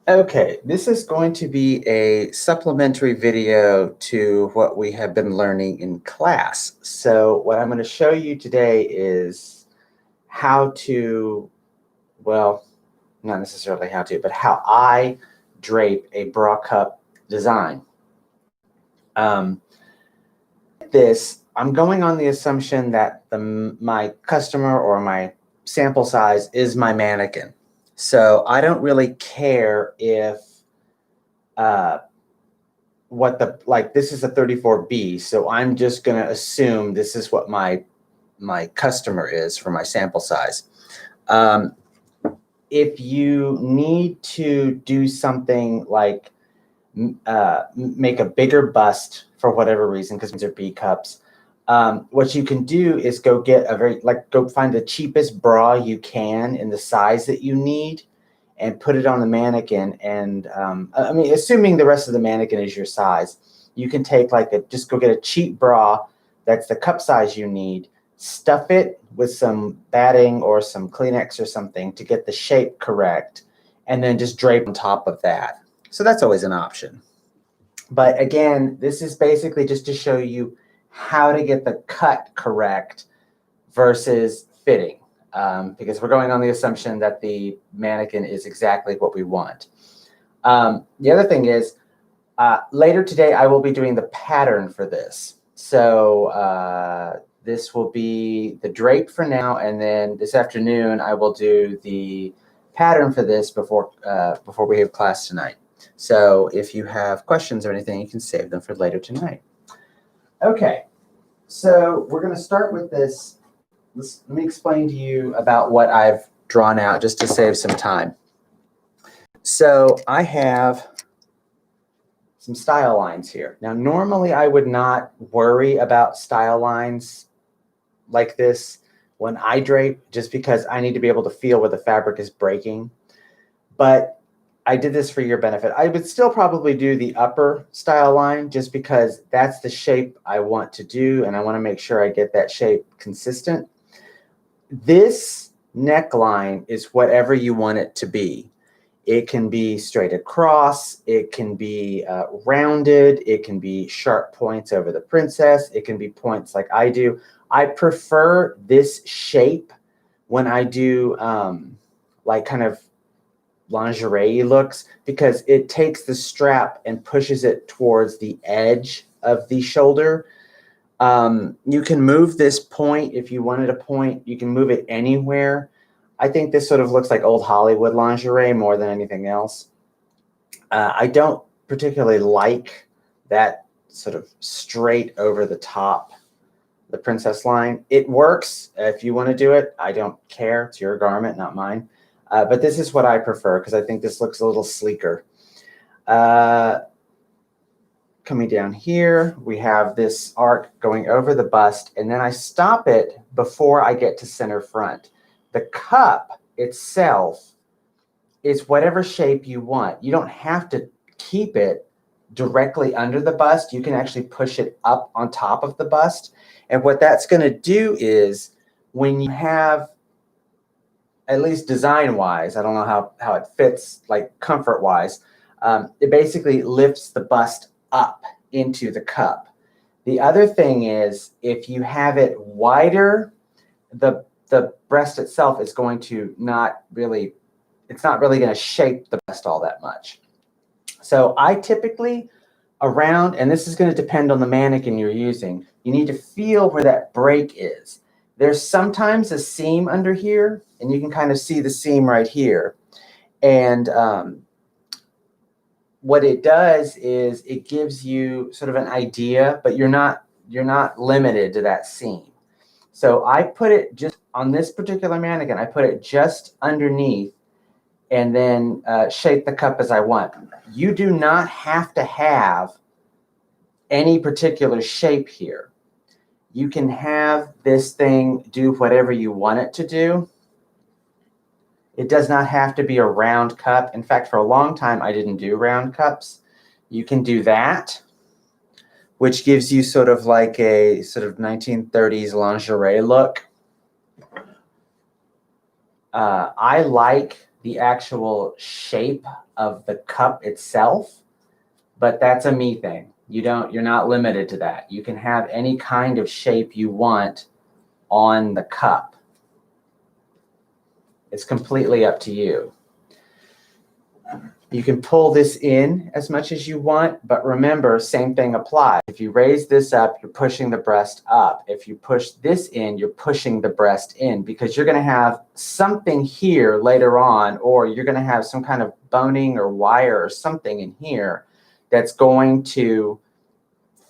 Okay, this is going to be a supplementary video to what we have been learning in class. So what I'm going to show you today is how to, well, not necessarily how to, but how I drape a bra cup design. I'm going on the assumption that my customer or my sample size is my mannequin. So I don't really care if this is a 34B, so I'm just going to assume this is what my customer is for my sample size. If you need to do something like make a bigger bust for whatever reason, because these are B cups, what you can do is go get go find the cheapest bra you can in the size that you need and put it on the mannequin. And I mean, assuming the rest of the mannequin is your size, you can take just go get a cheap bra that's the cup size you need, stuff it with some batting or some Kleenex or something to get the shape correct, and then just drape on top of that. So that's always an option. But again, this is basically just to show you how to get the cut correct versus fitting, because we're going on the assumption that the mannequin is exactly what we want. The other thing is, later today, I will be doing the pattern for this. So this will be the drape for now, and then this afternoon, I will do the pattern for this before we have class tonight. So if you have questions or anything, you can save them for later tonight. Okay, so we're going to start with this. Let me explain to you about what I've drawn out just to save some time. So I have some style lines here. Now, normally I would not worry about style lines like this when I drape, just because I need to be able to feel where the fabric is breaking. But I did this for your benefit. I would still probably do the upper style line just because that's the shape I want to do, and I want to make sure I get that shape consistent. This neckline is whatever you want it to be. It can be straight across, it can be rounded, it can be sharp points over the princess, it can be points like I do. I prefer this shape when I do like kind of lingerie looks, because it takes the strap and pushes it towards the edge of the shoulder. You can move this point if you wanted a point. You can move it anywhere. I think this sort of looks like old Hollywood lingerie more than anything else. I don't particularly like that sort of straight over the top, the princess line. It works if you want to do it. I don't care. It's your garment, not mine. But this is what I prefer because I think this looks a little sleeker. Coming down here, we have this arc going over the bust, and then I stop it before I get to center front. The cup itself is whatever shape you want. You don't have to keep it directly under the bust. You can actually push it up on top of the bust. And what that's going to do is when you have, at least design-wise, I don't know how it fits, like comfort-wise, it basically lifts the bust up into the cup. The other thing is, if you have it wider, the breast itself is going to it's not really going to shape the breast all that much. So I typically and this is going to depend on the mannequin you're using, you need to feel where that break is. There's sometimes a seam under here, and you can kind of see the seam right here. And what it does is it gives you sort of an idea, but you're not limited to that seam. So I put it just on this particular mannequin, I put it just underneath and then shape the cup as I want. You do not have to have any particular shape here. You can have this thing do whatever you want it to do. It does not have to be a round cup. In fact, for a long time, I didn't do round cups. You can do that, which gives you sort of like a sort of 1930s lingerie look. I like the actual shape of the cup itself, but that's a me thing. You're not limited to that. You can have any kind of shape you want on the cup. It's completely up to you. You can pull this in as much as you want, but remember, same thing applies. If you raise this up, you're pushing the breast up. If you push this in, you're pushing the breast in, because you're going to have something here later on, or you're going to have some kind of boning or wire or something in here that's going to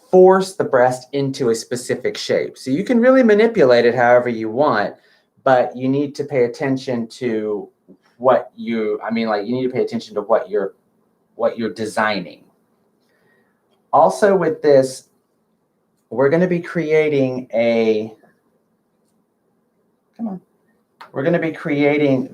force the breast into a specific shape. So you can really manipulate it however you want, but you need to pay attention to what you need to pay attention to what you're designing. Also with this, we're going to be creating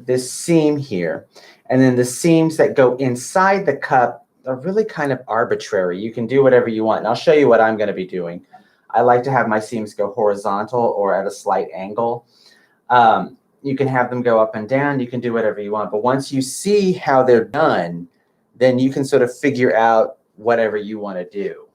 this seam here, and then the seams that go inside the cup are really kind of arbitrary. You can do whatever you want, and I'll show you what I'm going to be doing. I like to have my seams go horizontal or at a slight angle. You can have them go up and down. You can do whatever you want. But once you see how they're done, then you can sort of figure out whatever you want to do.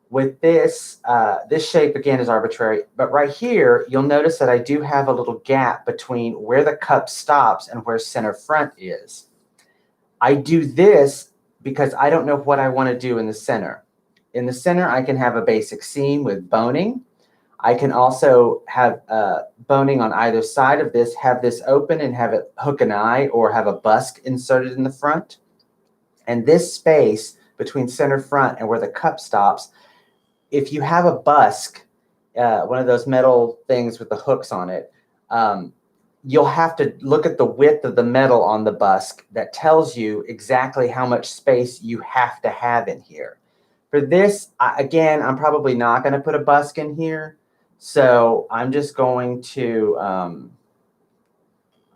With this, this shape, again, is arbitrary. But right here, you'll notice that I do have a little gap between where the cup stops and where center front is. I do this because I don't know what I want to do in the center. In the center, I can have a basic seam with boning. I can also have boning on either side of this, have this open and have it hook an eye, or have a busk inserted in the front. And this space between center front and where the cup stops, if you have a busk, one of those metal things with the hooks on it, you'll have to look at the width of the metal on the busk that tells you exactly how much space you have to have in here. For this, again, I'm probably not going to put a busk in here. So I'm just going to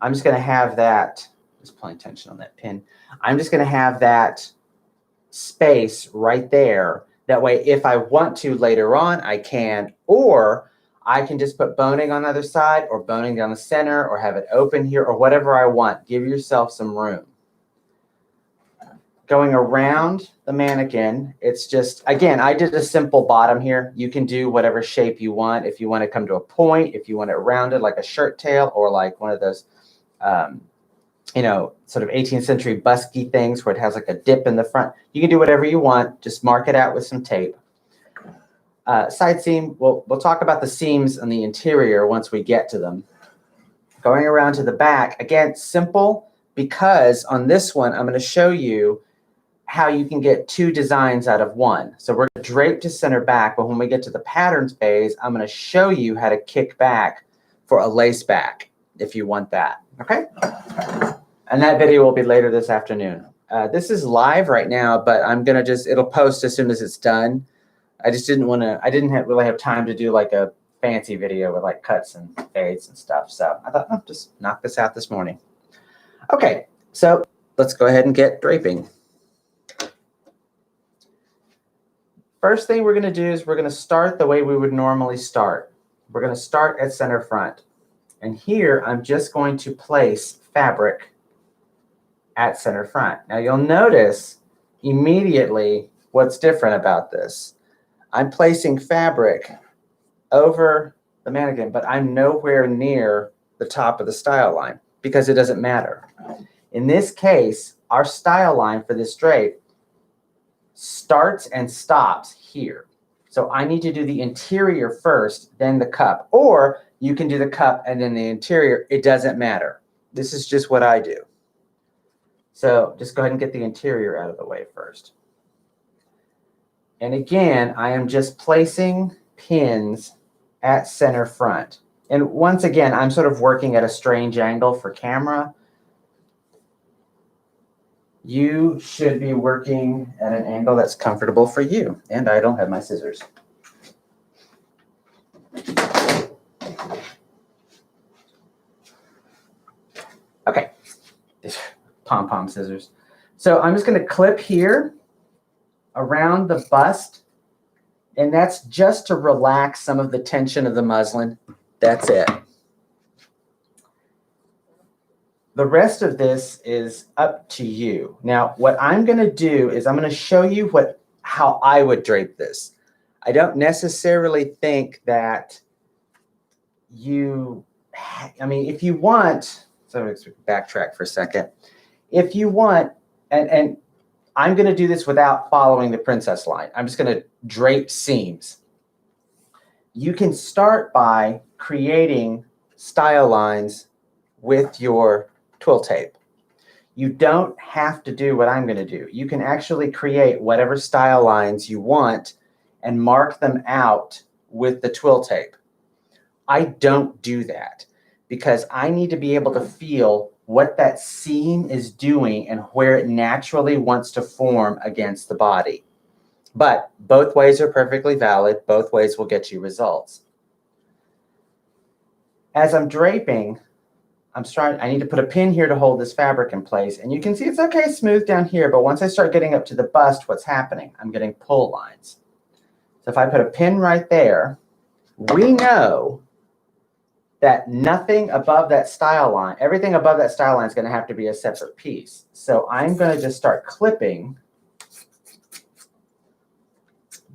have that, just pulling tension on that pin. I'm just going to have that space right there. That way, if I want to later on, I can, or I can just put boning on the other side, or boning down the center, or have it open here, or whatever I want. Give yourself some room. Going around the mannequin, it's just, again, I did a simple bottom here. You can do whatever shape you want. If you want to come to a point, if you want it rounded like a shirt tail, or like one of those, sort of 18th century busky things where it has like a dip in the front. You can do whatever you want. Just mark it out with some tape. Side seam, we'll talk about the seams on the interior once we get to them. Going around to the back, again, simple, because on this one, I'm going to show you how you can get two designs out of one. So we're going to drape to center back, but when we get to the patterns phase, I'm going to show you how to kick back for a lace back if you want that. Okay? And that video will be later this afternoon. This is live right now, but I'm going to it'll post as soon as it's done. I just didn't want to, I didn't really have time to do like a fancy video with like cuts and fades and stuff. So I thought, oh, just knock this out this morning. Okay, so let's go ahead and get draping. First thing we're going to do is we're going to start the way we would normally start. We're going to start at center front. And here I'm just going to place fabric at center front. Now you'll notice immediately what's different about this. I'm placing fabric over the mannequin, but I'm nowhere near the top of the style line because it doesn't matter. In this case, our style line for this drape starts and stops here. So I need to do the interior first, then the cup. Or you can do the cup and then the interior. It doesn't matter. This is just what I do. So just go ahead and get the interior out of the way first. And again, I am just placing pins at center front. And once again, I'm sort of working at a strange angle for camera. You should be working at an angle that's comfortable for you. And I don't have my scissors. Okay, pom-pom scissors. So I'm just going to clip here around the bust. And that's just to relax some of the tension of the muslin. That's it. the rest of this is up to you. Now, what I'm going to do is I'm going to show you how I would drape this. I don't necessarily think that I mean, if you want, so let's backtrack for a second. If you want, and I'm going to do this without following the princess line. I'm just going to drape seams. You can start by creating style lines with your twill tape. You don't have to do what I'm going to do. You can actually create whatever style lines you want and mark them out with the twill tape. I don't do that because I need to be able to feel what that seam is doing and where it naturally wants to form against the body. But both ways are perfectly valid. Both ways will get you results. As I'm draping, I need to put a pin here to hold this fabric in place. And you can see it's okay smooth down here, but once I start getting up to the bust, what's happening? I'm getting pull lines. So if I put a pin right there, we know that nothing above that style line, everything above that style line is going to have to be a separate piece. So I'm going to just start clipping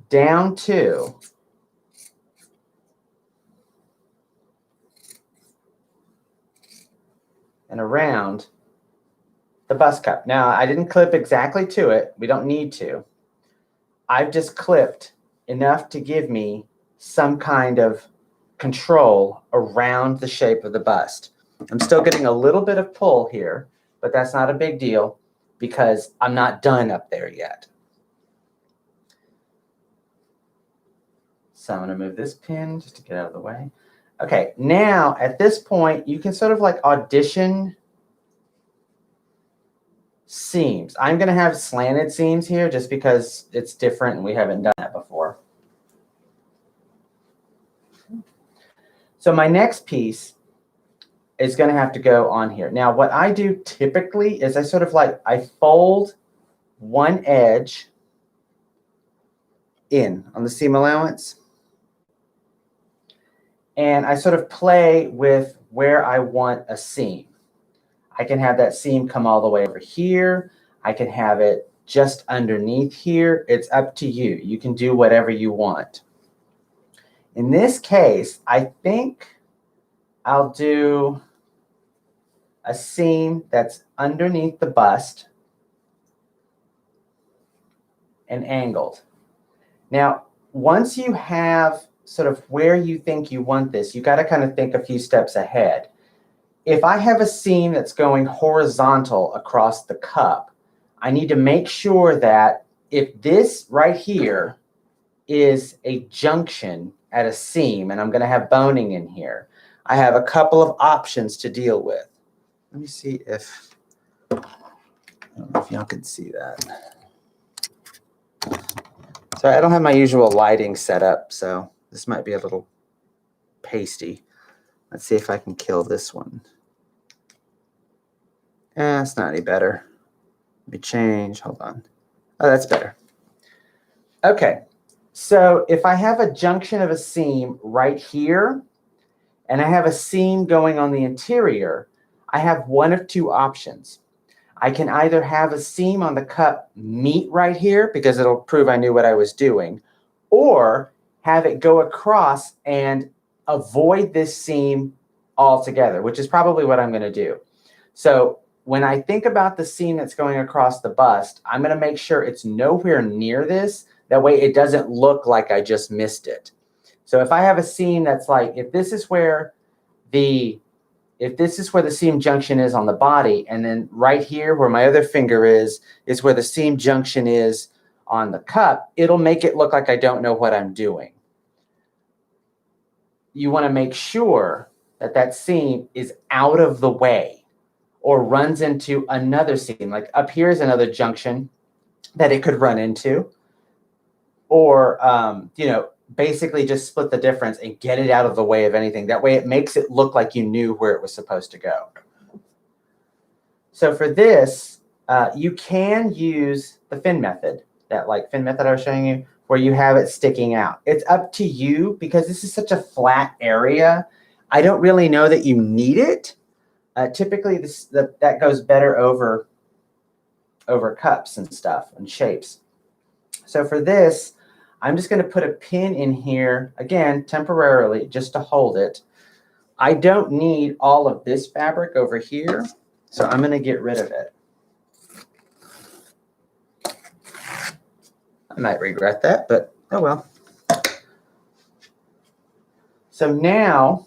down to and around the bust cup. Now, I didn't clip exactly to it. We don't need to. I've just clipped enough to give me some kind of control around the shape of the bust. I'm still getting a little bit of pull here, but that's not a big deal because I'm not done up there yet. So I'm going to move this pin just to get out of the way. Okay, now at this point, you can sort of like audition seams. I'm going to have slanted seams here just because it's different and we haven't done that before. So my next piece is going to have to go on here. Now, what I do typically is I fold one edge in on the seam allowance. And I sort of play with where I want a seam. I can have that seam come all the way over here. I can have it just underneath here. It's up to you. You can do whatever you want. In this case, I think I'll do a seam that's underneath the bust and angled. Now, once you have sort of where you think you want this, you got to kind of think a few steps ahead. If I have a seam that's going horizontal across the cup, I need to make sure that if this right here is a junction at a seam, and I'm going to have boning in here, I have a couple of options to deal with. Let me see if, I don't know if y'all can see that. So I don't have my usual lighting set up, so this might be a little pasty. Let's see if I can kill this one. It's not any better. Let me change, hold on. Oh, that's better. Okay, so if I have a junction of a seam right here, and I have a seam going on the interior, I have one of two options. I can either have a seam on the cup meet right here because it'll prove I knew what I was doing, or have it go across and avoid this seam altogether, which is probably what I'm going to do. So when I think about the seam that's going across the bust, I'm going to make sure it's nowhere near this. That way it doesn't look like I just missed it. So if I have a seam that's like, if this is where the seam junction is on the body, and then right here where my other finger is where the seam junction is on the cup, it'll make it look like I don't know what I'm doing. You want to make sure that that seam is out of the way or runs into another seam. Like up here is another junction that it could run into, or, basically just split the difference and get it out of the way of anything. That way it makes it look like you knew where it was supposed to go. So for this, you can use the fin method, that fin method I was showing you, where you have it sticking out. It's up to you because this is such a flat area. I don't really know that you need it. Typically, that goes better over cups and stuff and shapes. So for this, I'm just going to put a pin in here, again, temporarily, just to hold it. I don't need all of this fabric over here, so I'm going to get rid of it. I might regret that, but oh well. So now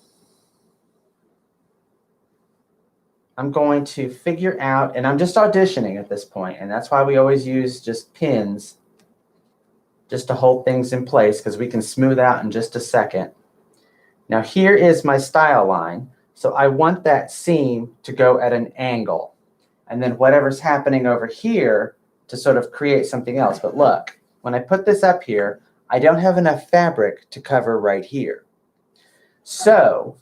I'm going to figure out, and I'm just auditioning at this point, and that's why we always use just pins just to hold things in place, because we can smooth out in just a second. Now here is my style line. So I want that seam to go at an angle, and then whatever's happening over here to sort of create something else. But look, when I put this up here, I don't have enough fabric to cover right here. So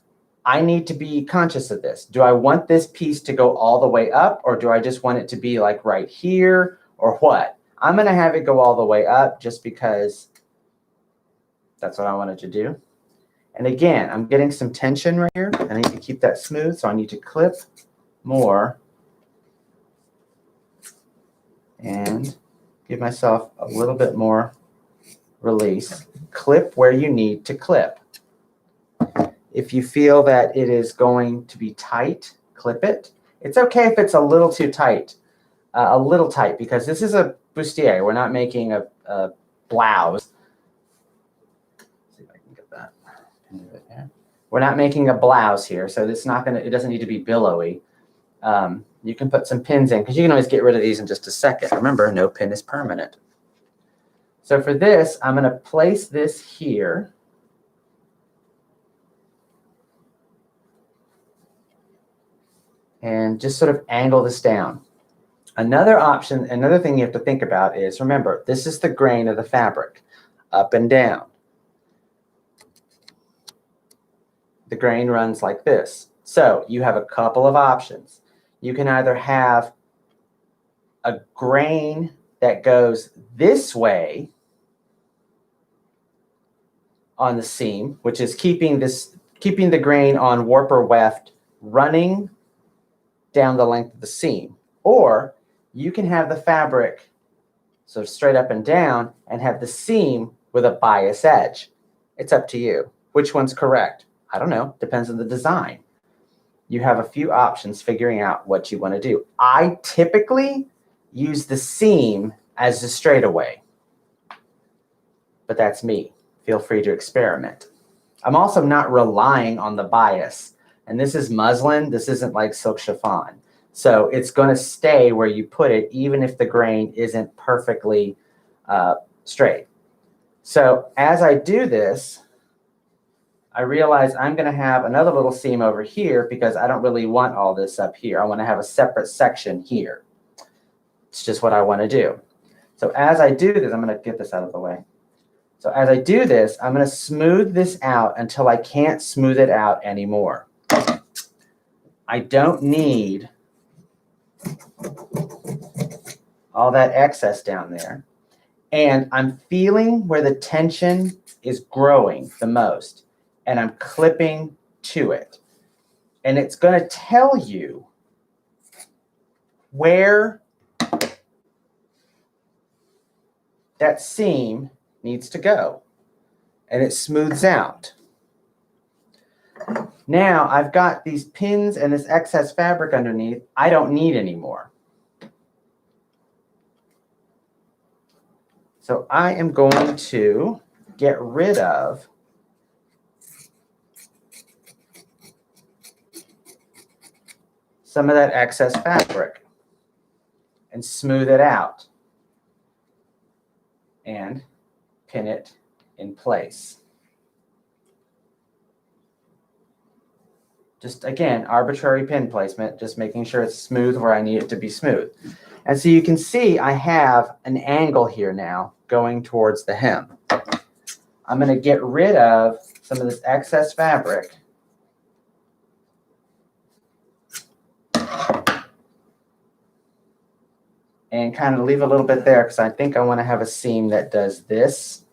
I need to be conscious of this. Do I want this piece to go all the way up, or do I just want it to be like right here, or what? I'm going to have it go all the way up just because that's what I wanted to do. And again, I'm getting some tension right here. I need to keep that smooth, so I need to clip more and give myself a little bit more release. Clip where you need to clip. If you feel that it is going to be tight, clip it. It's okay if it's a little too tight, because this is a bustier. We're not making a blouse. Let's see if I can get that. We're not making a blouse here, so it's not gonna. It doesn't need to be billowy. You can put some pins in, because you can always get rid of these in just a second. Remember, no pin is permanent. So for this, I'm going to place this here. And just sort of angle this down. Another option, another thing you have to think about is, remember, this is the grain of the fabric, up and down. The grain runs like this. So you have a couple of options. You can either have a grain that goes this way on the seam, which is keeping the grain on warp or weft running down the length of the seam. Or you can have the fabric so straight up and down and have the seam with a bias edge. It's up to you. Which one's correct? I don't know. Depends on the design. You have a few options figuring out what you want to do. I typically use the seam as the straightaway, but that's me. Feel free to experiment. I'm also not relying on the bias. And this is muslin. This isn't like silk chiffon. So it's going to stay where you put it, even if the grain isn't perfectly straight. So as I do this, I realize I'm going to have another little seam over here, because I don't really want all this up here. I want to have a separate section here. It's just what I want to do. So as I do this, I'm going to get this out of the way. So as I do this, I'm going to smooth this out until I can't smooth it out anymore. I don't need all that excess down there. And I'm feeling where the tension is growing the most. And I'm clipping to it. And it's going to tell you where that seam needs to go. And it smooths out. Now I've got these pins and this excess fabric underneath. I don't need anymore. So I am going to get rid of some of that excess fabric and smooth it out and pin it in place. Just, again, arbitrary pin placement, just making sure it's smooth where I need it to be smooth. And so you can see I have an angle here now going towards the hem. I'm going to get rid of some of this excess fabric. And kind of leave a little bit there, because I think I want to have a seam that does this.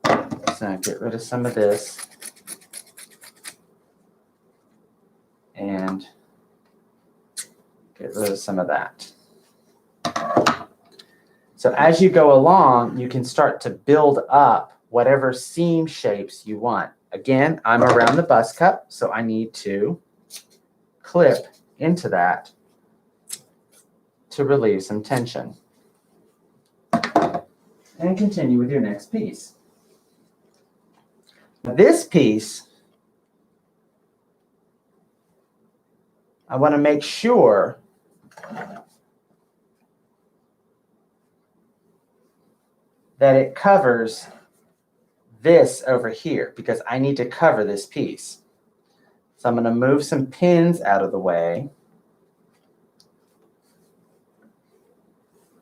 So get rid of some of this. Get rid of some of that. So as you go along, you can start to build up whatever seam shapes you want. Again, I'm around the bust cup, so I need to clip into that to relieve some tension. And continue with your next piece. This piece, I want to make sure that it covers this over here because I need to cover this piece. So I'm going to move some pins out of the way,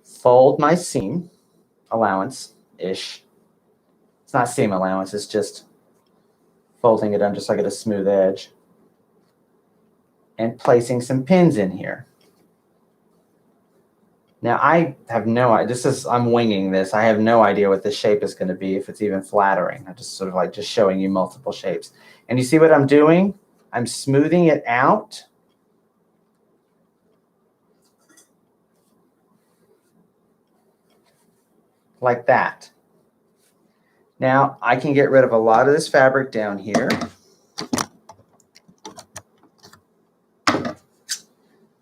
fold my seam allowance-ish. It's not seam allowance, it's just folding it under so I get a smooth edge, and placing some pins in here. Now I have no idea, I'm winging this. I have no idea what the shape is going to be, if it's even flattering. I'm just sort of like just showing you multiple shapes. And you see what I'm doing? I'm smoothing it out. Like that. Now I can get rid of a lot of this fabric down here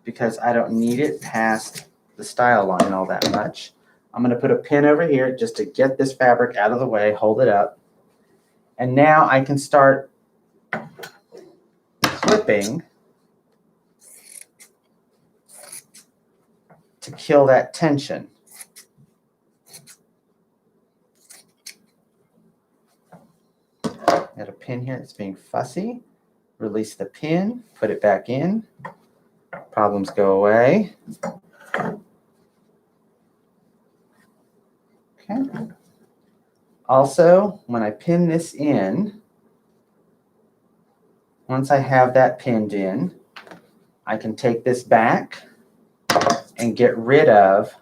because I don't need it past the style line all that much. I'm going to put a pin over here just to get this fabric out of the way, hold it up. And now I can start clipping to kill that tension. Got a pin here that's being fussy. Release the pin, put it back in. Problems go away. Okay. Also, when I pin this in, once I have that pinned in, I can take this back and get rid of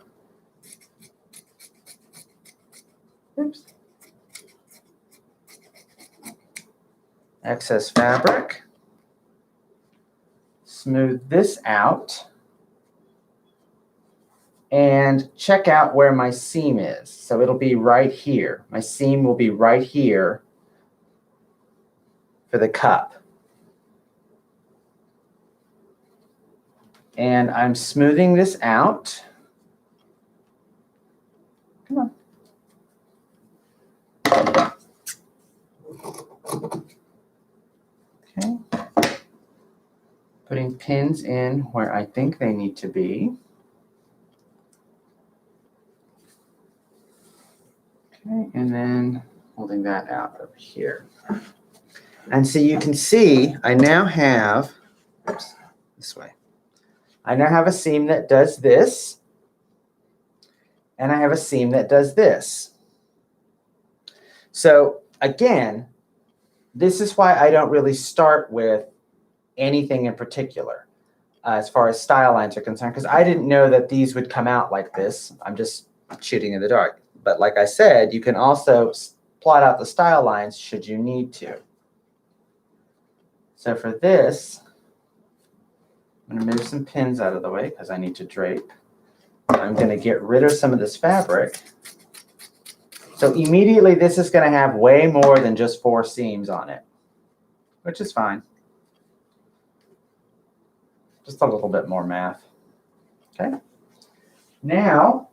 excess fabric. Smooth this out. And check out where my seam is. So it'll be right here. My seam will be right here for the cup. And I'm smoothing this out. Come on. Okay. Putting pins in where I think they need to be. Okay, and then holding that out over here. And so you can see I now have, oops, this way. I now have a seam that does this, and I have a seam that does this. So again, this is why I don't really start with anything in particular as far as style lines are concerned, because I didn't know that these would come out like this. I'm just shooting in the dark. But like I said, you can also plot out the style lines should you need to. So for this, I'm going to move some pins out of the way because I need to drape. I'm going to get rid of some of this fabric. So immediately this is going to have way more than just 4 seams on it, which is fine. Just a little bit more math. Okay. Now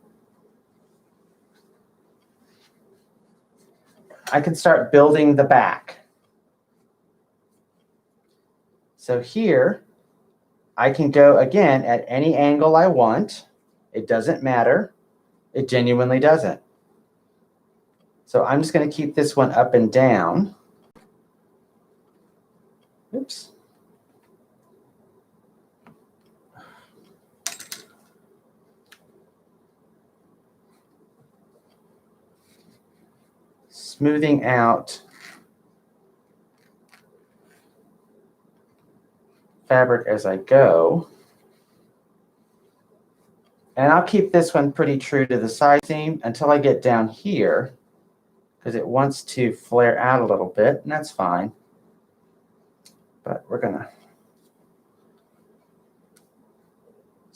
I can start building the back. So here I can go again at any angle I want. It doesn't matter. It genuinely doesn't. So I'm just going to keep this one up and down. Oops. Smoothing out fabric as I go. And I'll keep this one pretty true to the side seam until I get down here, because it wants to flare out a little bit, and that's fine. But we're going to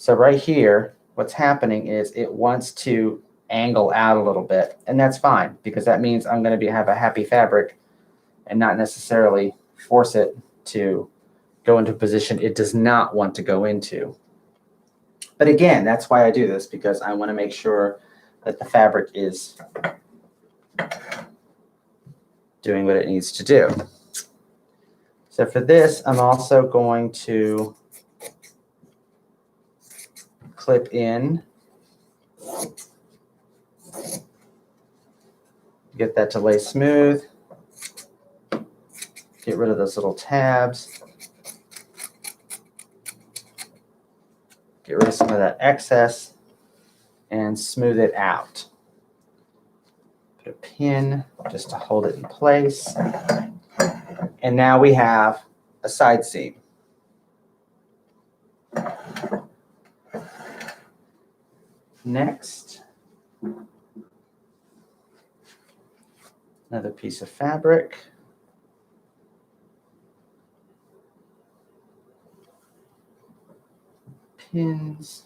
So right here, what's happening is it wants to angle out a little bit, and that's fine because that means I'm going to have a happy fabric and not necessarily force it to go into a position it does not want to go into. But again, that's why I do this, because I want to make sure that the fabric is doing what it needs to do. So for this, I'm also going to clip in, get that to lay smooth, get rid of those little tabs, get rid of some of that excess, and smooth it out. Put a pin just to hold it in place. And now we have a side seam. Next, another piece of fabric. Pins.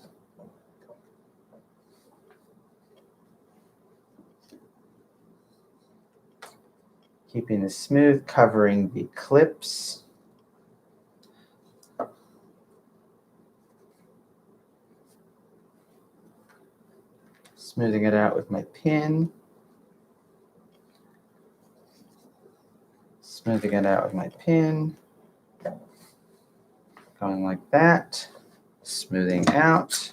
Keeping this smooth, covering the clips. Smoothing it out with my pin. Smoothing it out with my pin. Going like that. Smoothing out.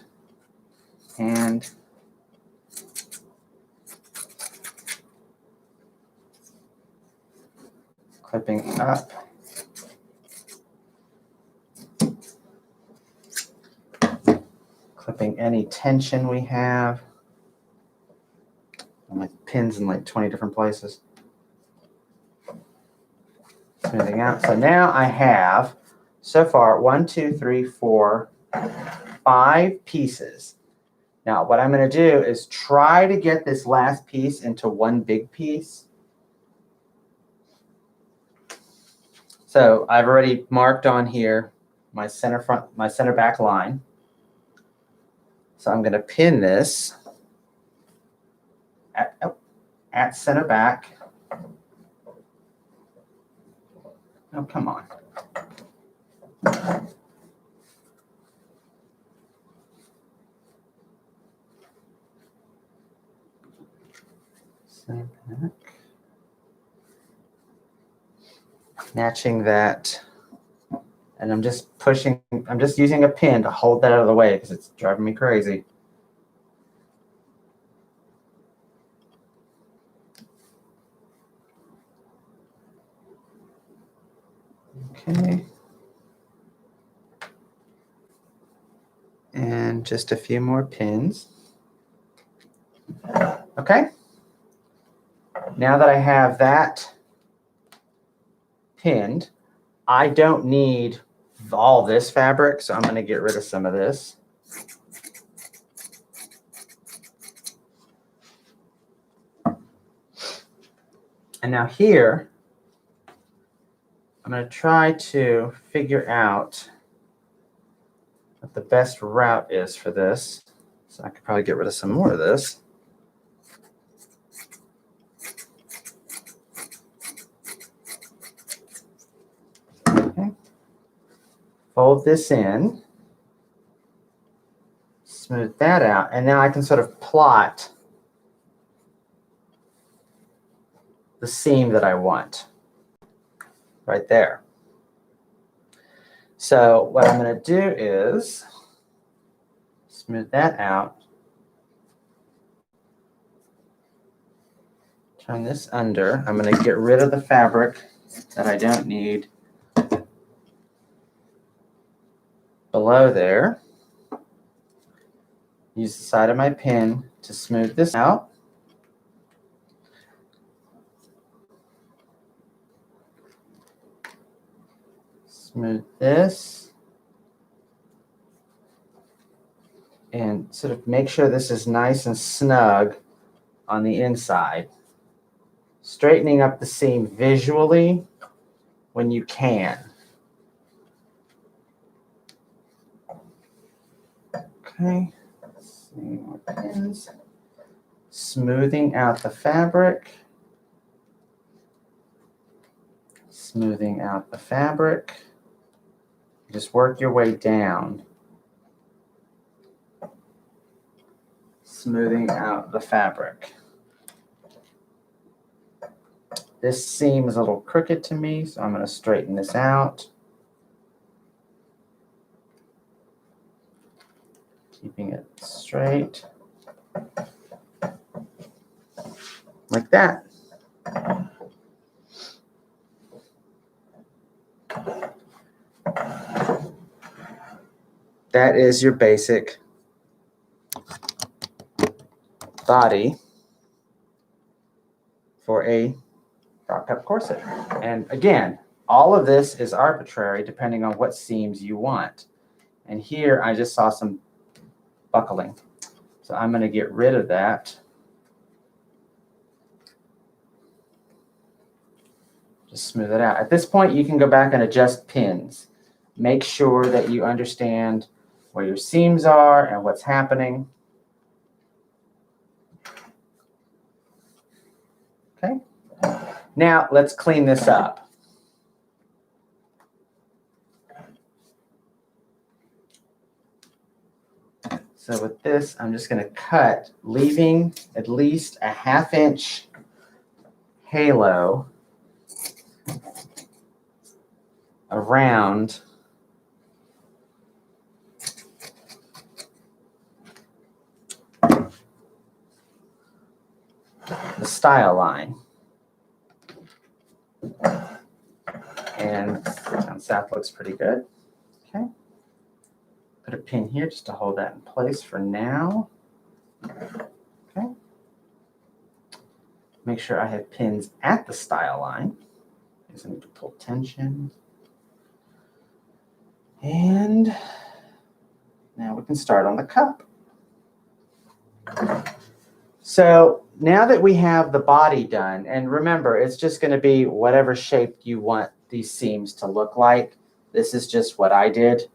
And clipping up. Clipping any tension we have. My pins in like 20 different places. Smoothing out. So now I have, so far, 1, 2, 3, 4, 5 pieces. Now what I'm going to do is try to get this last piece into one big piece. So I've already marked on here my center back line. So I'm going to pin this at center back. Oh, come on. Center back. Matching that. And I'm just using a pin to hold that out of the way because it's driving me crazy. Okay. And just a few more pins. Okay. Now that I have that pinned, I don't need all this fabric, so I'm going to get rid of some of this. And now here, I'm going to try to figure out what the best route is for this. So I could probably get rid of some more of this. Okay. Fold this in. Smooth that out. And now I can sort of plot the seam that I want right there. So what I'm going to do is smooth that out. Turn this under. I'm going to get rid of the fabric that I don't need below there. Use the side of my pin to smooth this out. Smooth this. And sort of make sure this is nice and snug on the inside. Straightening up the seam visually when you can. Okay, let's see more pins. Smoothing out the fabric. Smoothing out the fabric. Just work your way down. Smoothing out the fabric. This seam is a little crooked to me, so I'm going to straighten this out. Keeping it straight. Like that. That is your basic body for a drop cup corset. And again, all of this is arbitrary depending on what seams you want. And here I just saw some buckling. So I'm going to get rid of that. Just smooth it out. At this point, you can go back and adjust pins. Make sure that you understand where your seams are and what's happening. Okay. Now let's clean this up. So with this, I'm just going to cut, leaving at least a 1/2 inch halo around the style line. And down south looks pretty good. Okay. Put a pin here just to hold that in place for now. Okay. Make sure I have pins at the style line. Because I need to pull tension. And now we can start on the cup. So now that we have the body done, and remember, it's just going to be whatever shape you want these seams to look like. This is just what I did.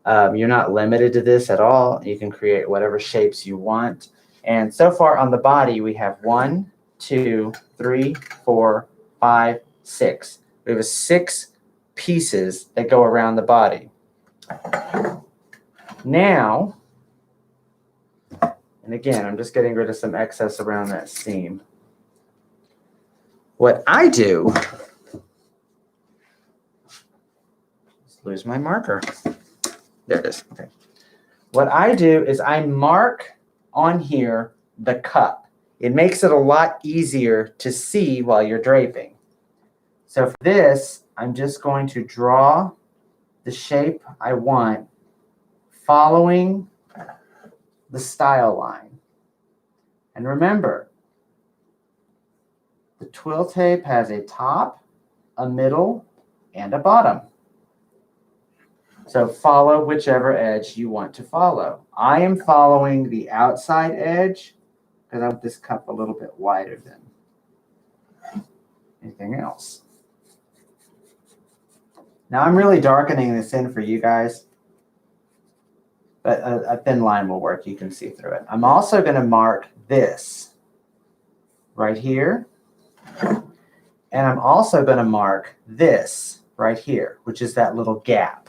You're not limited to this at all. You can create whatever shapes you want. And so far on the body, we have 1, 2, 3, 4, 5, 6. We have 6 pieces that go around the body. Now, and again, I'm just getting rid of some excess around that seam. What I do, just lose my marker. There it is. Okay. What I do is I mark on here the cup. It makes it a lot easier to see while you're draping. So for this, I'm just going to draw the shape I want following the style line. And remember, the twill tape has a top, a middle, and a bottom. So follow whichever edge you want to follow. I am following the outside edge because I want this cup a little bit wider than anything else. Now I'm really darkening this in for you guys, but a thin line will work. You can see through it. I'm also going to mark this right here. And I'm also going to mark this right here, which is that little gap.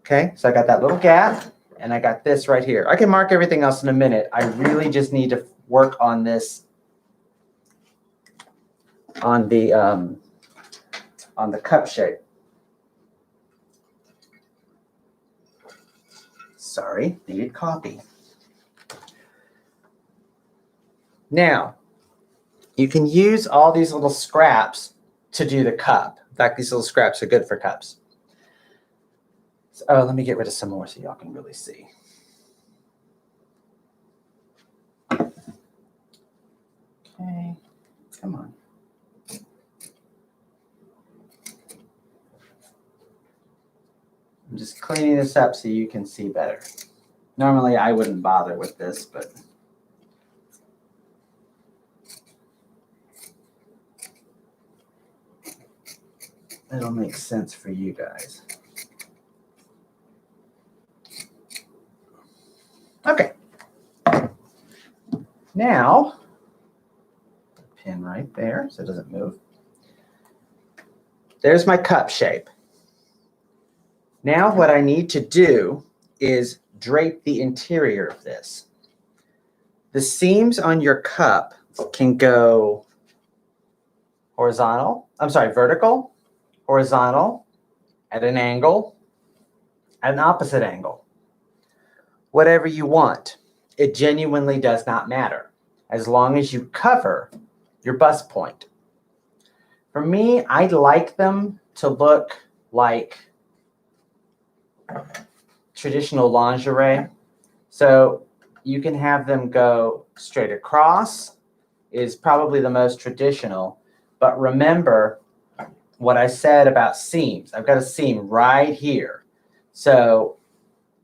Okay, so I got that little gap, and I got this right here. I can mark everything else in a minute. I really just need to work on this, on the cup shape. Sorry, needed copy. Now, you can use all these little scraps to do the cup. In fact, these little scraps are good for cups. So, let me get rid of some more so y'all can really see. Okay, come on. I'm just cleaning this up so you can see better. Normally, I wouldn't bother with this, but it'll make sense for you guys. Now, pin right there so it doesn't move. There's my cup shape. Now what I need to do is drape the interior of this. The seams on your cup can go vertical, horizontal, at an angle, at an opposite angle. Whatever you want. It genuinely does not matter as long as you cover your bust point. For me, I like them to look like traditional lingerie. So you can have them go straight across is probably the most traditional. But remember what I said about seams. I've got a seam right here. So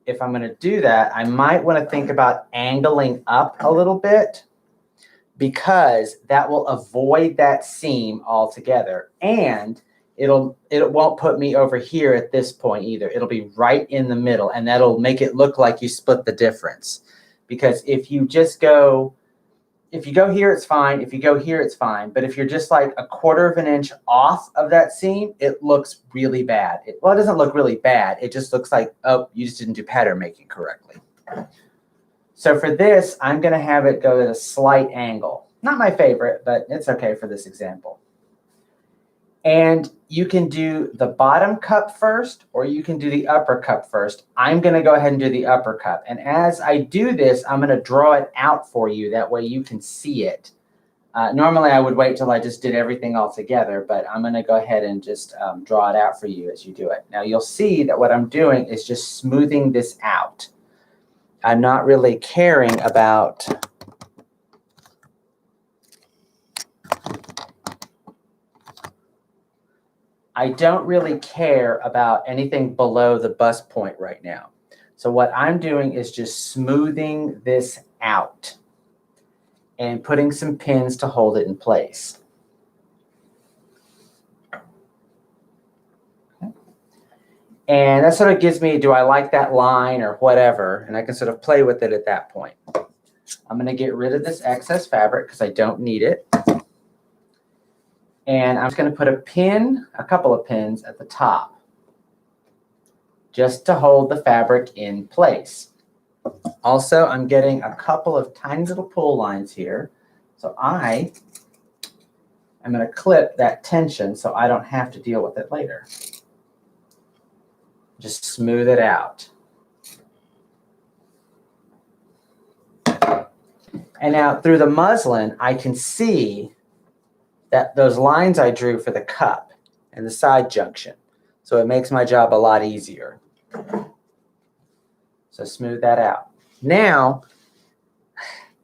if I'm going to do that, I might want to think about angling up a little bit because that will avoid that seam altogether. And it won't put me over here at this point either. It'll be right in the middle, and that'll make it look like you split the difference. Because if you go here, it's fine. If you go here, it's fine. But if you're just like a 1/4 of an inch off of that seam, it looks really bad. It doesn't look really bad. It just looks like, oh, you just didn't do pattern making correctly. So for this, I'm going to have it go at a slight angle. Not my favorite, but it's okay for this example. And you can do the bottom cup first, or you can do the upper cup first. I'm going to go ahead and do the upper cup. And as I do this, I'm going to draw it out for you. That way you can see it. Normally, I would wait till I just did everything all together, but I'm going to go ahead and just draw it out for you as you do it. Now, you'll see that what I'm doing is just smoothing this out. I'm not really caring about I don't really care about anything below the bust point right now. So what I'm doing is just smoothing this out and putting some pins to hold it in place. Okay. And that sort of gives me, do I like that line or whatever? And I can sort of play with it at that point. I'm going to get rid of this excess fabric because I don't need it. And I'm just going to put a couple of pins at the top, just to hold the fabric in place. Also, I'm getting a couple of tiny little pull lines here. So I am going to clip that tension so I don't have to deal with it later. Just smooth it out. And now through the muslin, I can see that those lines I drew for the cup and the side junction. So it makes my job a lot easier. So smooth that out. Now,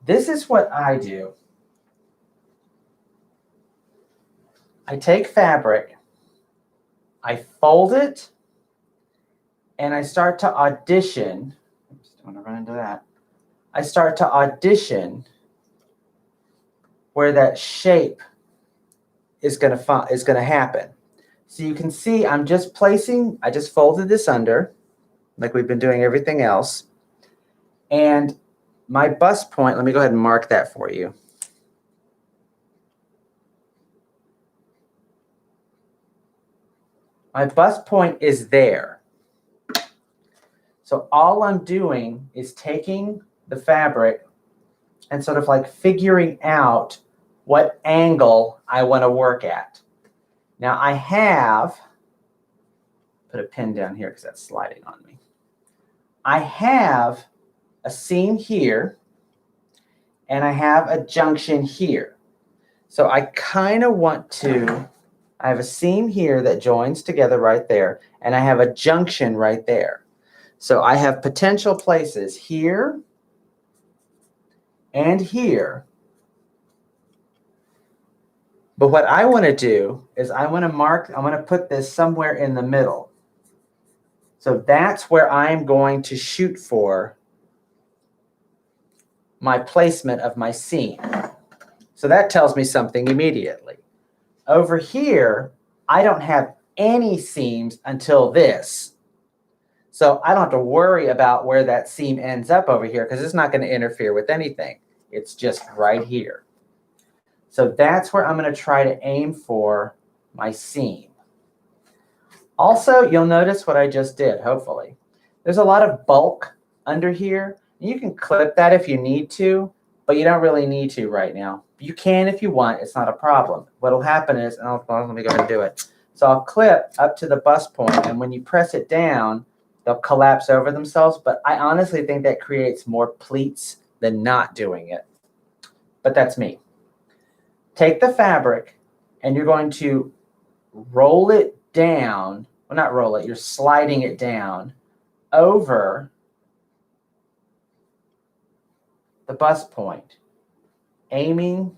this is what I do. I take fabric, I fold it, and I start to audition. Oops, don't want to run into that. I start to audition where that shape is going to happen. So you can see I just folded this under like we've been doing everything else. And my bust point, let me go ahead and mark that for you. My bust point is there. So all I'm doing is taking the fabric and sort of like figuring out what angle I want to work at. Now I have, put a pin down here because that's sliding on me. I have a seam here and I have a junction here. So I kind of want to, I have a seam here that joins together right there, and I have a junction right there. So I have potential places here and here. But what I want to do is I want to put this somewhere in the middle. So that's where I'm going to shoot for my placement of my seam. So that tells me something immediately. Over here, I don't have any seams until this. So I don't have to worry about where that seam ends up over here because it's not going to interfere with anything. It's just right here. So that's where I'm going to try to aim for my seam. Also, you'll notice what I just did, hopefully. There's a lot of bulk under here. You can clip that if you need to, but you don't really need to right now. You can if you want. It's not a problem. What'll happen is, and let me go ahead and do it. So I'll clip up to the bust point, and when you press it down, they'll collapse over themselves. But I honestly think that creates more pleats than not doing it. But that's me. Take the fabric, and you're going to roll it down. Well, not roll it. You're sliding it down over the bust point, aiming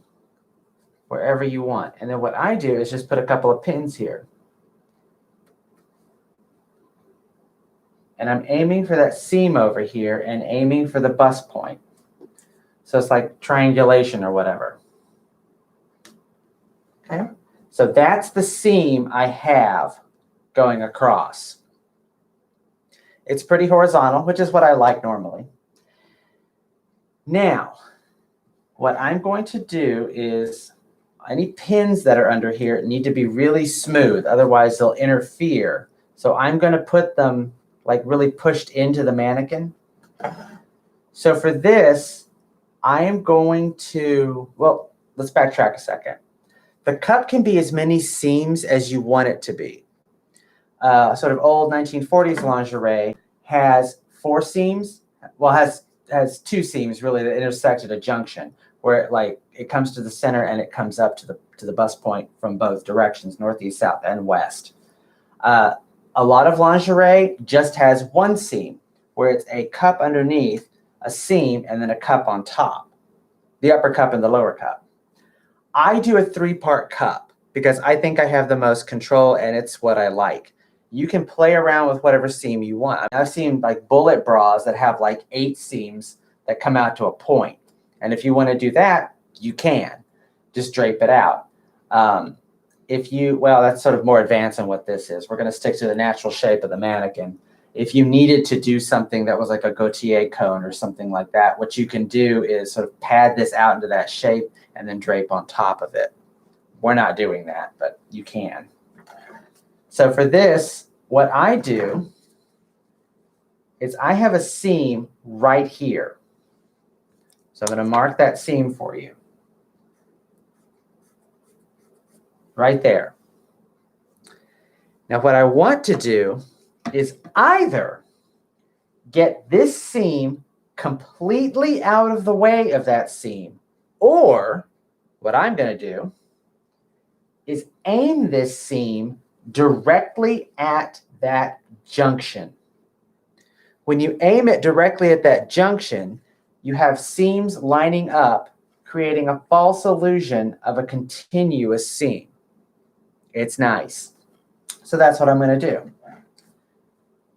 wherever you want. And then what I do is just put a couple of pins here. And I'm aiming for that seam over here and aiming for the bust point. So it's like triangulation or whatever. Okay, so that's the seam I have going across. It's pretty horizontal, which is what I like normally. Now, what I'm going to do is any pins that are under here need to be really smooth, otherwise they'll interfere. So I'm going to put them like really pushed into the mannequin. So for this, I am going to, well, let's backtrack a second. The cup can be as many seams as you want it to be. Sort of old 1940s lingerie has 4 seams. Well, has 2 seams really that intersect at a junction where it comes to the center and it comes up to the bust point from both directions, north, east, south, and west. A lot of lingerie just has 1 seam where it's a cup underneath, a seam, and then a cup on top, the upper cup and the lower cup. I do a 3-part cup because I think I have the most control and it's what I like. You can play around with whatever seam you want. I mean, I've seen like bullet bras that have like 8 seams that come out to a point. And if you want to do that, you can. Just drape it out. Well, that's sort of more advanced than what this is. We're going to stick to the natural shape of the mannequin. If you needed to do something that was like a Gautier cone or something like that, what you can do is sort of pad this out into that shape and then drape on top of it. We're not doing that, but you can. So for this, what I do is I have a seam right here. So I'm going to mark that seam for you. Right there. Now what I want to do is either get this seam completely out of the way of that seam, or what I'm going to do is aim this seam directly at that junction. When you aim it directly at that junction, you have seams lining up, creating a false illusion of a continuous seam. It's nice. So that's what I'm going to do.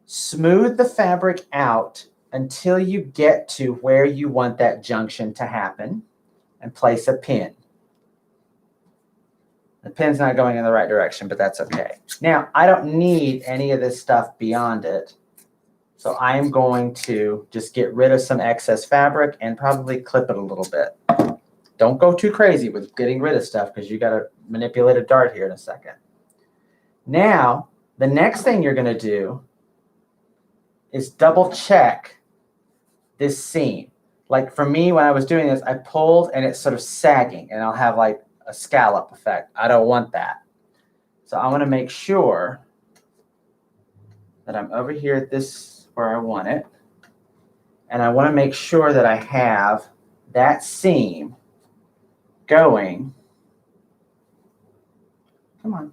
Smooth the fabric out until you get to where you want that junction to happen and place a pin. The pin's not going in the right direction, but that's okay. Now, I don't need any of this stuff beyond it. So I'm going to just get rid of some excess fabric and probably clip it a little bit. Don't go too crazy with getting rid of stuff because you got to manipulate a dart here in a second. Now, the next thing you're going to do is double check this seam. Like for me, when I was doing this, I pulled and it's sort of sagging and I'll have like a scallop effect. I don't want that. So I want to make sure that I'm over here at this where I want it. And I want to make sure that I have that seam going, come on,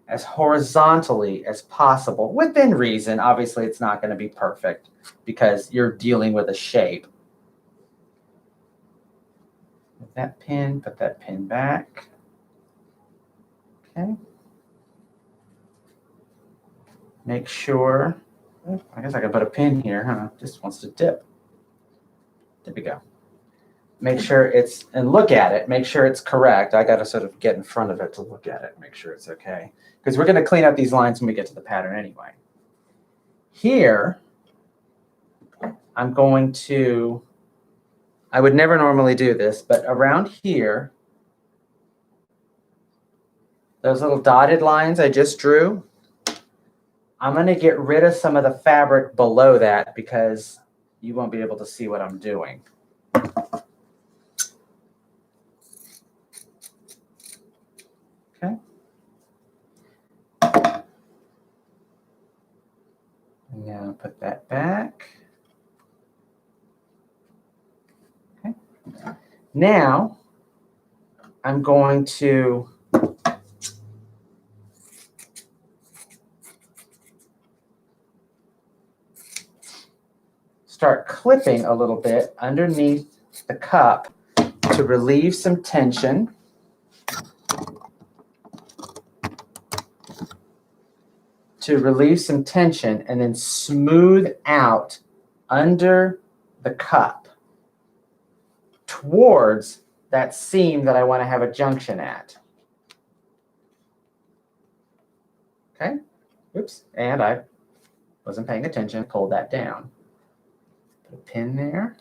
as horizontally as possible within reason. Obviously, it's not going to be perfect because you're dealing with a shape. With that pin, put that pin back. Okay. Make sure, I guess I can put a pin here, huh? Just wants to dip. There we go. Make sure it's, and look at it, make sure it's correct. I got to sort of get in front of it to look at it, make sure it's okay. Because we're going to clean up these lines when we get to the pattern anyway. Here, I I would never normally do this, but around here, those little dotted lines I just drew, I'm going to get rid of some of the fabric below that because you won't be able to see what I'm doing. Okay. Now put that back. Okay. Now I'm going to start clipping a little bit underneath the cup to relieve some tension. And then smooth out under the cup towards that seam that I want to have a junction at. Okay, oops, and I wasn't paying attention, pulled that down. Put a pin there.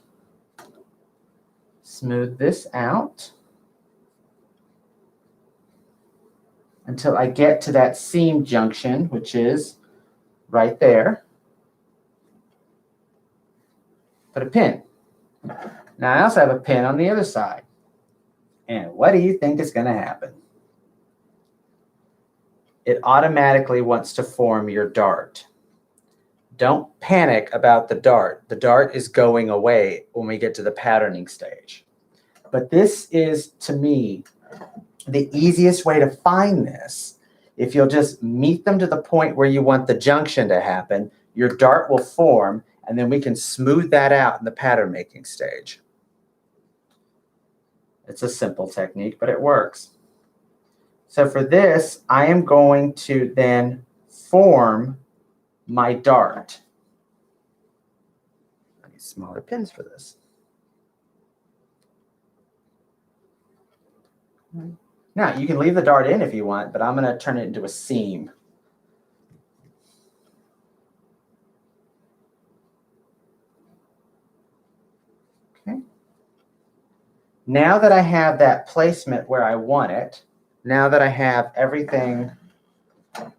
Smooth this out until I get to that seam junction, which is right there. Put a pin. Now I also have a pin on the other side. And what do you think is going to happen? It automatically wants to form your dart. Don't panic about the dart. The dart is going away when we get to the patterning stage. But this is, to me, the easiest way to find this. If you'll just meet them to the point where you want the junction to happen, your dart will form, and then we can smooth that out in the pattern making stage. It's a simple technique, but it works. So for this, I am going to then form my dart. I need smaller pins for this. Now, you can leave the dart in if you want, but I'm going to turn it into a seam. Okay. Now that I have that placement where I want it, now that I have everything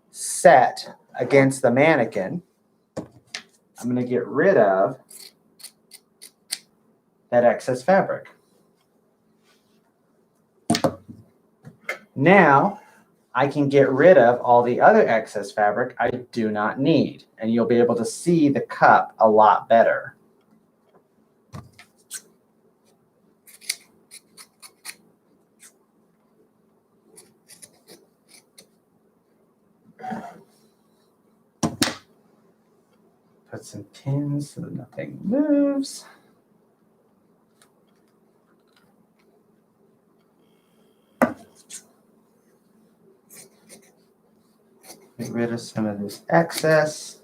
set against the mannequin, I'm going to get rid of that excess fabric. Now I can get rid of all the other excess fabric I do not need, and you'll be able to see the cup a lot better. Put some pins so that nothing moves. Get rid of some of this excess.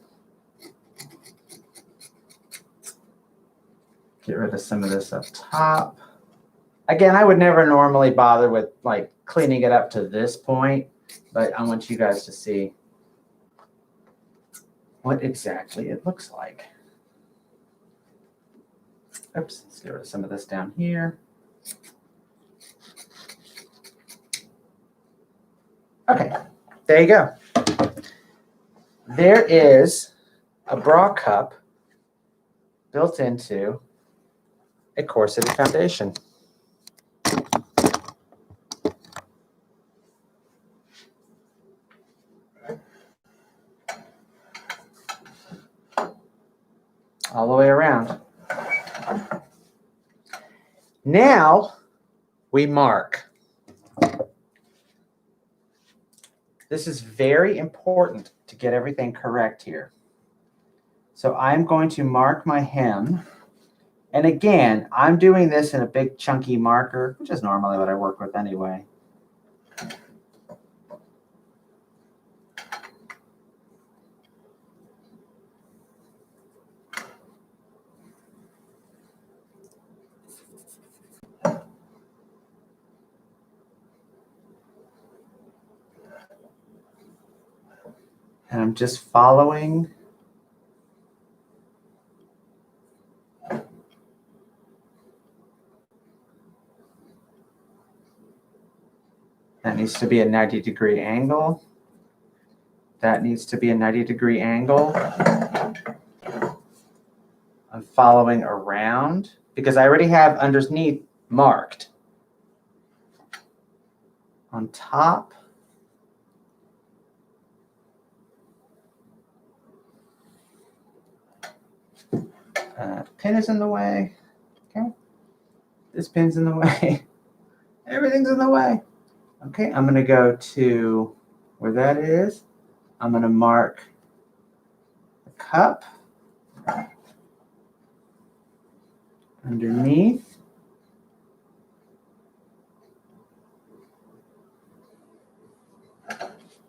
Get rid of some of this up top. Again, I would never normally bother with like cleaning it up to this point, but I want you guys to see what exactly it looks like. Oops, let's get rid of some of this down here. Okay, there you go. There is a bra cup built into a corseted foundation. All the way around. Now we mark. This is very important to get everything correct here. So I'm going to mark my hem. And again, I'm doing this in a big chunky marker, which is normally what I work with anyway. And I'm just following That needs to be a 90-degree angle. That needs to be a 90-degree angle. I'm following around because I already have underneath marked. On top. Pin is in the way. Okay. This pin's in the way. Everything's in the way. Okay, I'm going to go to where that is. I'm going to mark the cup underneath.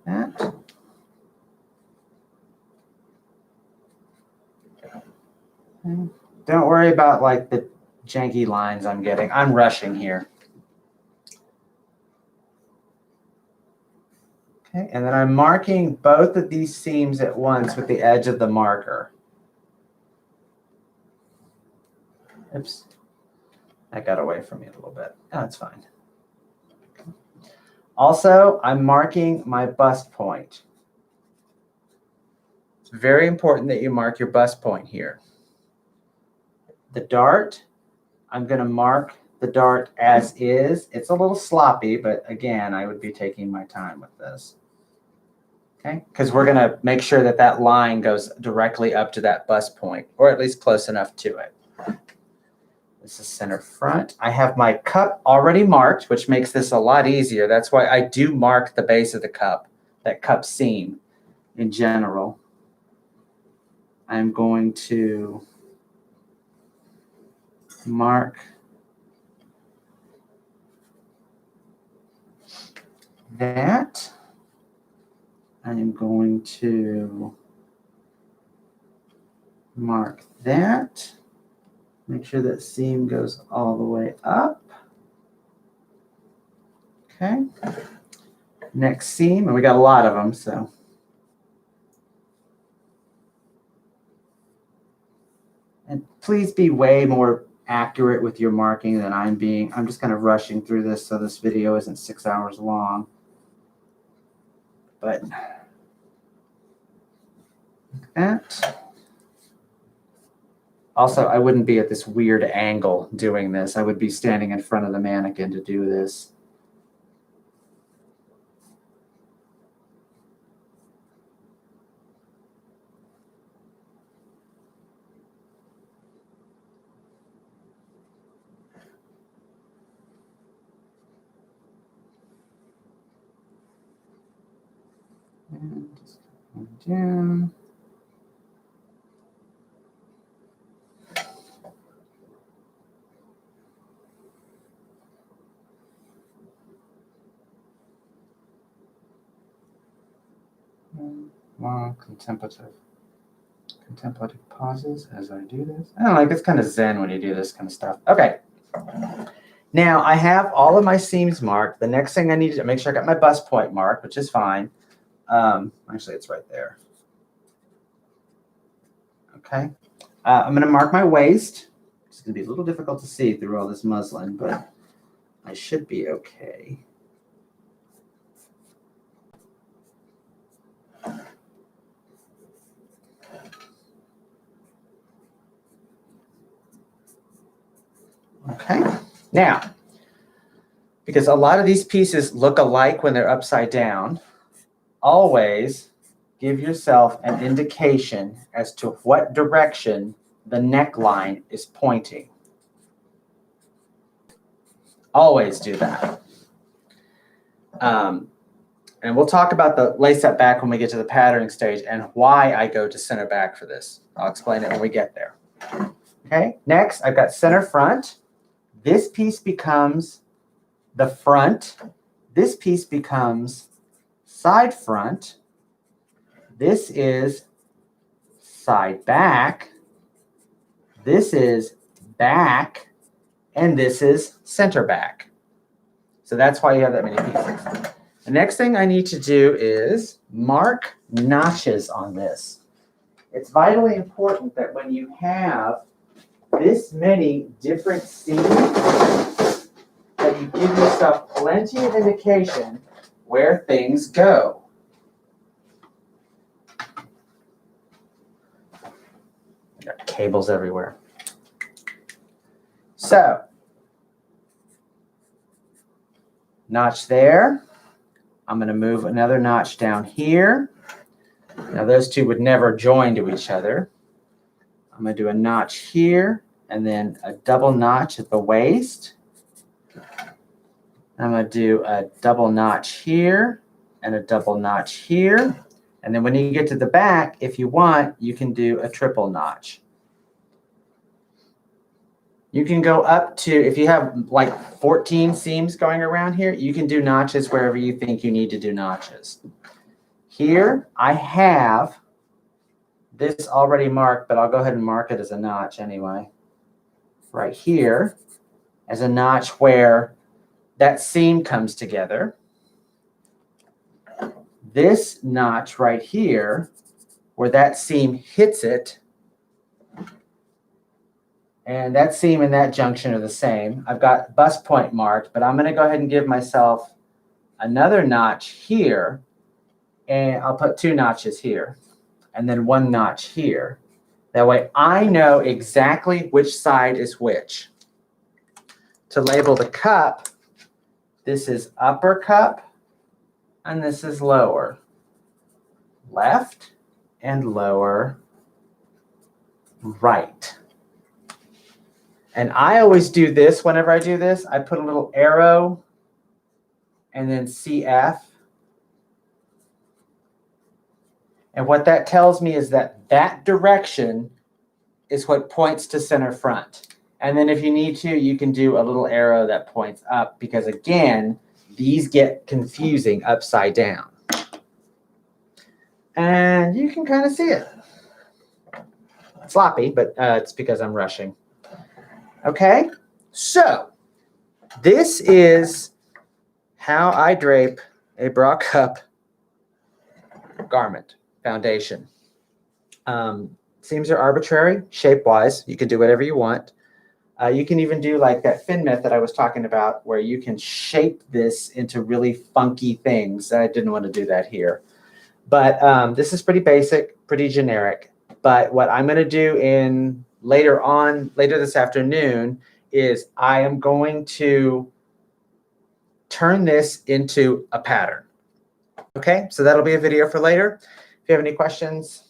That. And don't worry about like the janky lines I'm getting. I'm rushing here. Okay, and then I'm marking both of these seams at once with the edge of the marker. Oops, that got away from me a little bit. Oh, that's fine. Okay. Also, I'm marking my bust point. It's very important that you mark your bust point here. The dart, I'm going to mark the dart as is. It's a little sloppy, but again, I would be taking my time with this. Okay, because we're going to make sure that that line goes directly up to that bust point, or at least close enough to it. This is center front. I have my cup already marked, which makes this a lot easier. That's why I do mark the base of the cup, that cup seam in general. I'm going to mark that. I am going to mark that. Make sure that seam goes all the way up. Okay. Next seam, and we got a lot of them, so. And please be way more accurate with your marking than I'm being. I'm just kind of rushing through this so this video isn't 6 hours long. But that. Also, I wouldn't be at this weird angle doing this. I would be standing in front of the mannequin to do this. And just going down. Long contemplative pauses as I do this. I don't know, like it's kind of zen when you do this kind of stuff. Okay. Now I have all of my seams marked. The next thing I need to make sure I got my bust point marked, which is fine. Actually, it's right there. Okay. I'm going to mark my waist. It's going to be a little difficult to see through all this muslin, but I should be okay. Okay. Now, because a lot of these pieces look alike when they're upside down, always give yourself an indication as to what direction the neckline is pointing. Always do that. And we'll talk about the lace-up back when we get to the patterning stage and why I go to center back for this. I'll explain it when we get there. Okay, next I've got center front. This piece becomes the front. This piece becomes side front. This is side back. This is back. And this is center back. So that's why you have that many pieces. The next thing I need to do is mark notches on this. It's vitally important that when you have this many different seams, that you give yourself plenty of indication where things go. Got cables everywhere. So, notch there. I'm going to move another notch down here. Now those two would never join to each other. I'm going to do a notch here and then a double notch at the waist. I'm going to do a double notch here and a double notch here. And then when you get to the back, if you want, you can do a triple notch. You can go up to, if you have like 14 seams going around here, you can do notches wherever you think you need to do notches. Here, I have this already marked, but I'll go ahead and mark it as a notch anyway. Right here, as a notch where that seam comes together. This notch right here, where that seam hits it, and that seam and that junction are the same. I've got bust point marked, but I'm going to go ahead and give myself another notch here, and I'll put 2 notches here, and then 1 notch here. That way I know exactly which side is which. To label the cup, this is upper cup, and this is lower. Left and lower, right. And I always do this whenever I do this. I put a little arrow and then CF. And what that tells me is that that direction is what points to center front. And then if you need to, you can do a little arrow that points up because, again, these get confusing upside down. And you can kind of see it. It's sloppy, but it's because I'm rushing. Okay, so this is how I drape a bra cup garment foundation. Seams are arbitrary, shape-wise. You can do whatever you want. You can even do like that fin myth that I was talking about where you can shape this into really funky things. I didn't want to do that here. But this is pretty basic, pretty generic. But what I'm going to do later this afternoon is I am going to turn this into a pattern. Okay, so that'll be a video for later. If you have any questions,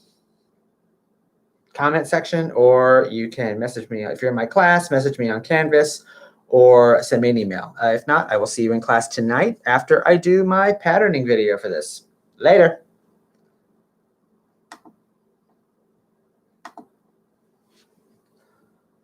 comment section, or you can message me. If you're in my class, message me on Canvas or send me an email. If not, I will see you in class tonight after I do my patterning video for this. Later.